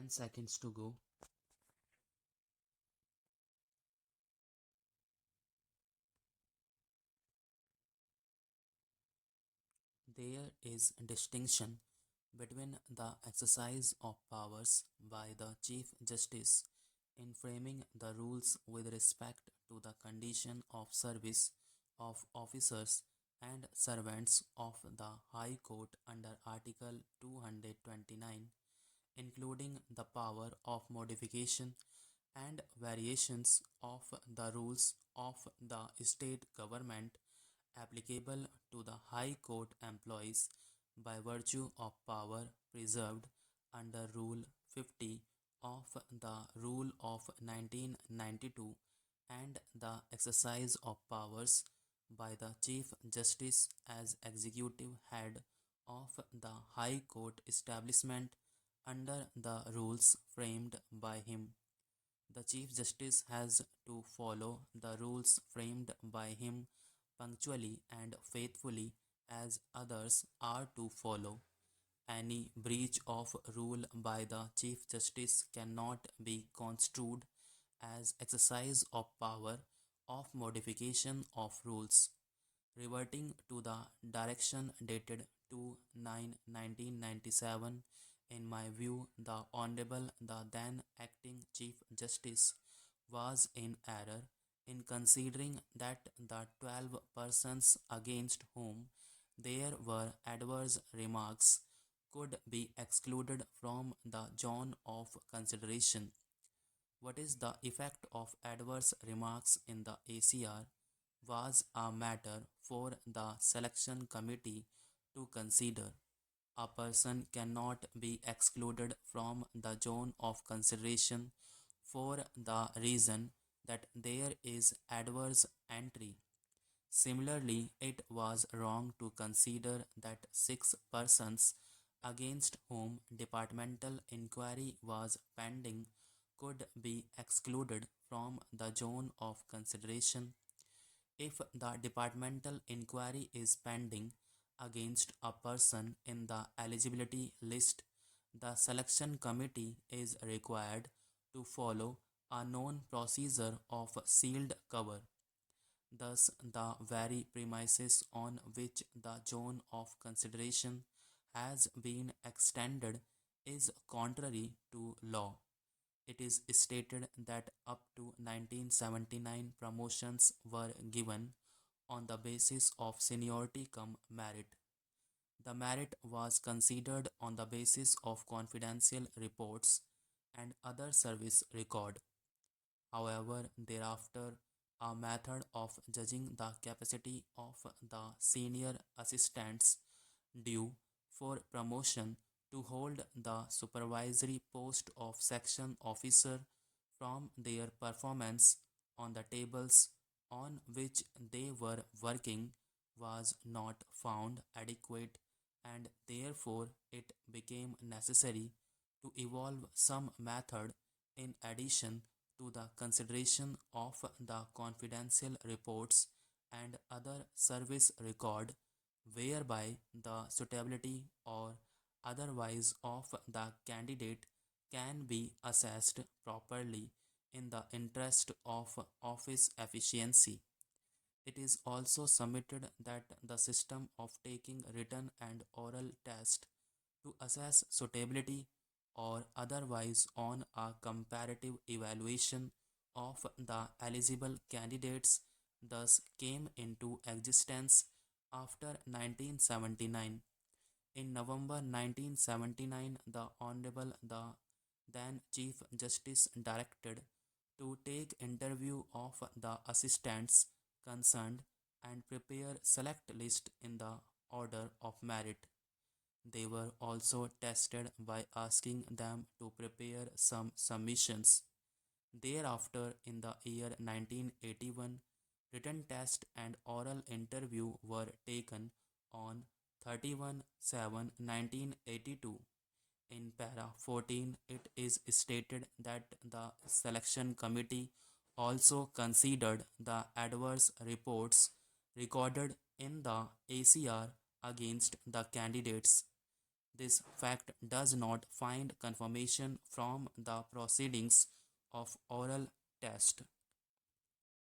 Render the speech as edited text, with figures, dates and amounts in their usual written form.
10 seconds to go. There is a distinction between the exercise of powers by the Chief Justice in framing the rules with respect to the condition of service of officers and servants of the High Court under Article 229, including the power of modification and variations of the rules of the state government applicable to the High Court employees by virtue of power preserved under Rule 50 of the Rule of 1992 and the exercise of powers by the Chief Justice as executive head of the High Court establishment under the rules framed by him. The Chief Justice has to follow the rules framed by him punctually and faithfully as others are to follow. Any breach of rule by the Chief Justice cannot be construed as exercise of power of modification of rules. Reverting to the direction dated 2/9/1997, in my view, the Honorable, the then acting Chief Justice, was in error in considering that the 12 persons against whom there were adverse remarks could be excluded from the zone of consideration. What is the effect of adverse remarks in the ACR was a matter for the selection committee to consider. A person cannot be excluded from the zone of consideration for the reason that there is adverse entry. Similarly, it was wrong to consider that 6 persons against whom departmental inquiry was pending could be excluded from the zone of consideration. If the departmental inquiry is pending against a person in the eligibility list, the selection committee is required to follow a known procedure of sealed cover. Thus, the very premises on which the zone of consideration has been extended is contrary to law. It is stated that up to 1979 promotions were given on the basis of seniority cum merit. The merit was considered on the basis of confidential reports and other service record. However, thereafter, a method of judging the capacity of the senior assistants due for promotion to hold the supervisory post of section officer from their performance on the tables on which they were working was not found adequate, and therefore it became necessary to evolve some method in addition to the consideration of the confidential reports and other service record, whereby the suitability or otherwise of the candidate can be assessed properly in the interest of office efficiency. It is also submitted that the system of taking written and oral test to assess suitability or otherwise on a comparative evaluation of the eligible candidates thus came into existence after 1979. In November 1979, the Honorable the then Chief Justice directed to take interview of the assistants concerned and prepare select list in the order of merit. They were also tested by asking them to prepare some submissions. Thereafter, in the year 1981, written test and oral interview were taken on 31/7/1982. In para 14, it is stated that the selection committee also considered the adverse reports recorded in the ACR against the candidates. This fact does not find confirmation from the proceedings of oral test.